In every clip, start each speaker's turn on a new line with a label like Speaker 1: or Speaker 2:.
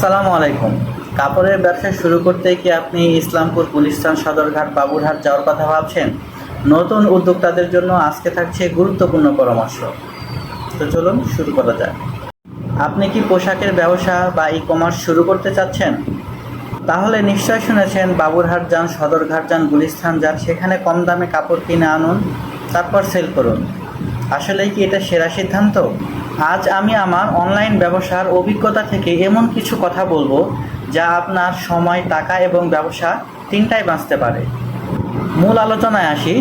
Speaker 1: আসসালামু আলাইকুম। কাপড়ের ব্যবসা শুরু করতে কি আপনি ইসলামপুর, গুলিস্তান, সদরঘাট, বাবুরহাট যাওয়ার কথা ভাবছেন? নতুন উদ্যোক্তাদের জন্য আজকে থাকছে গুরুত্বপূর্ণ পরামর্শ। তো চলুন শুরু করা যাক। আপনি কি পোশাকের ব্যবসা বা ই-কমার্স শুরু করতে চাচ্ছেন? তাহলে নিশ্চয় শুনেছেন বাবুরহাট যান, সদরঘাট যান, গুলিস্তান যান, সেখানে কম দামে কাপড় কিনে আনুন, তারপর সেল করুন। আসলেই কি এটা সেরা সিদ্ধান্ত? আজ আমি আমার অনলাইন ব্যবসার অভিজ্ঞতা থেকে এমন কিছু কথা বলবো যা আপনার সময়, টাকা এবং ব্যবসা তিনটাই বাঁচতে পারে। মূল আলোচনায় আসি।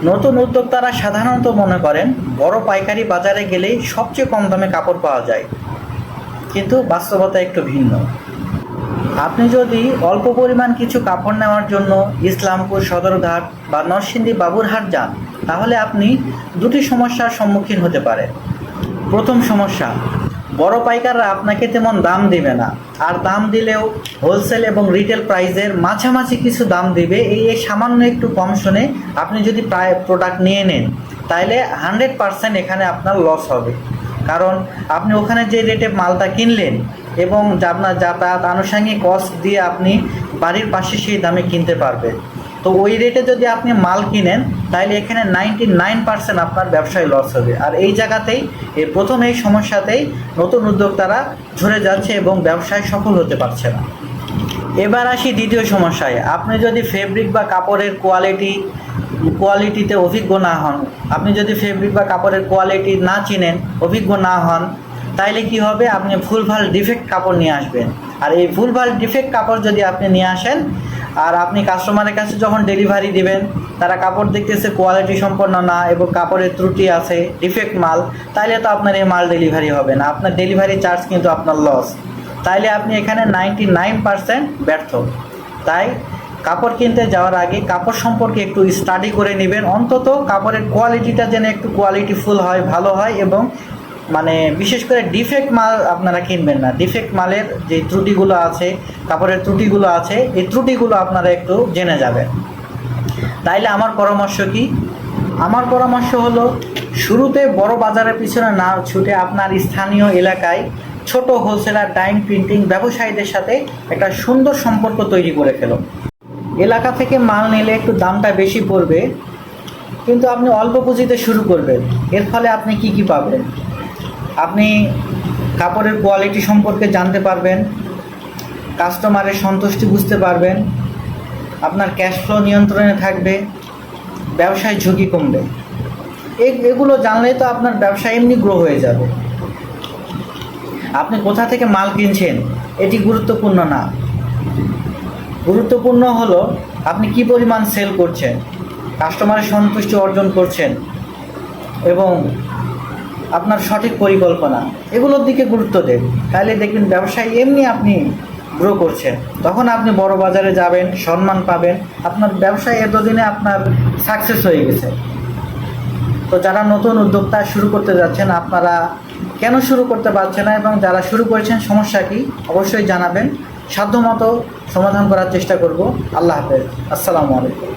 Speaker 1: নতুন উদ্যোক্তারা সাধারণত মনে করেন বড় পাইকারি বাজারে গেলেই সবচেয়ে কম দামে কাপড় পাওয়া যায়, কিন্তু বাস্তবতা একটু ভিন্ন। আপনি যদি অল্প পরিমাণ কিছু কাপড় নেওয়ার জন্য ইসলামপুর, সদরঘাট বা নরসিংদী, বাবুরহাট যান, তাহলে আপনি দুটি সমস্যার সম্মুখীন হতে পারেন। প্রথম সমস্যা, বড় পাইকাররা আপনাকে তেমন দাম দিবে না, আর দাম দিলেও হোলসেল এবং রিটেল প্রাইসের মাঝামাঝি কিছু দাম দিবে। এই সামান্য একটু কম শুনে আপনি যদি প্রায় প্রোডাক্ট নিয়ে নেন, তাহলে 100% এখানে আপনার লস হবে। কারণ আপনি ওখানে যে রেটে মালটা কিনলেন এবং আপনার যাতায়াত, আনুষঙ্গিক কস্ট দিয়ে আপনি বাড়ির পাশে সেই দামে কিনতে পারবেন। তো ওই রেটে যদি আপনি মাল কিনেন, তাহলে এখানে 99% আপনার ব্যবসায় লস হবে। আর এই জায়গাতেই প্রথম এই সমস্যাতেই নতুন উদ্যোক্তারা ঝরে যাচ্ছে এবং ব্যবসায় সফল হতে পারছে না। এবার আসি দ্বিতীয় সমস্যায়। আপনি যদি ফেব্রিক বা কাপড়ের কোয়ালিটিতে অভিজ্ঞ না হন, আপনি যদি ফেব্রিক বা কাপড়ের কোয়ালিটি না চিনেন, অভিজ্ঞ না হন, তাইলে কি হবে? আপনি ভুলভাল ডিফেক্ট কাপড় নিয়ে আসবেন। আর এই ভুলভাল ডিফেক্ট কাপড় যদি আপনি নিয়ে আসেন, আর আপনি কাস্টমারের কাছে যখন ডেলিভারি দিবেন, তারা কাপড় দেখতেছে কোয়ালিটি সম্পন্ন না এবং কাপড়ের ত্রুটি আছে, ডিফেক্ট মাল, তাইলে তো আপনার এই মাল ডেলিভারি হবে না। আপনার ডেলিভারি চার্জ কিন্তু আপনার লস। তাইলে আপনি এখানে 99% ব্যর্থ। তাই কাপড় কিনতে যাওয়ার আগে কাপড় সম্পর্কে একটু স্টাডি করে নেবেন। অন্তত কাপড়ের কোয়ালিটিটা যেন একটু কোয়ালিটিফুল হয়, ভালো হয়, এবং বিশেষ করে ডিফেক্ট মাল আপনারা কিনবেন না। ডিফেক্ট মালের যে ত্রুটিগুলো আছে, কাপড়ের ত্রুটিগুলো আছে, এই ত্রুটিগুলো আপনারা একটু জেনে যাবেন। তাইলে আমার পরামর্শ কি? আমার পরামর্শ হলো, শুরুতে বড় বাজারের পিছনে না ছুটে আপনার স্থানীয় এলাকায় ছোট হোলসেলার, ডাইং, প্রিন্টিং ব্যবসায়ীদের সাথে একটা সুন্দর সম্পর্ক তৈরি করে ফেলুন। এলাকা থেকে মাল নিলে একটু দামটা বেশি পড়বে, কিন্তু আপনি অল্প পুঁজিতে শুরু করবেন। এর ফলে আপনি কি পাবেন? আপনি কাপড়ের কোয়ালিটি সম্পর্কে জানতে পারবেন, কাস্টমারের সন্তুষ্টি বুঝতে পারবেন, আপনার ক্যাশ ফ্লো নিয়ন্ত্রণে থাকবে, ব্যবসায় ঝুঁকি কমবে। এগুলো জানলেই তো আপনার ব্যবসা এমনি গ্রো হয়ে যাবে। আপনি কোথা থেকে মাল কিনছেন এটি গুরুত্বপূর্ণ না। গুরুত্বপূর্ণ হলো আপনি কি পরিমাণ সেল করছেন, কাস্টমারের সন্তুষ্টি অর্জন করছেন, এবং আপনার সঠিক পরিকল্পনা, এগুলোর দিকে গুরুত্ব দেন। তাহলে দেখবেন ব্যবসায় এমনি আপনি গ্রো করছেন। তখন আপনি বড় বাজারে যাবেন, সম্মান পাবেন, আপনার ব্যবসায় এতদিনে আপনার সাকসেস হয়ে গেছে। তো যারা নতুন উদ্যোক্তা শুরু করতে যাচ্ছেন, আপনারা কেন শুরু করতে পারছেন না এবং যারা শুরু করেছেন সমস্যা কি, অবশ্যই জানাবেন। সাধ্যমতো সমাধান করার চেষ্টা করব। আল্লাহ হাফেজ। আসসালামু আলাইকুম।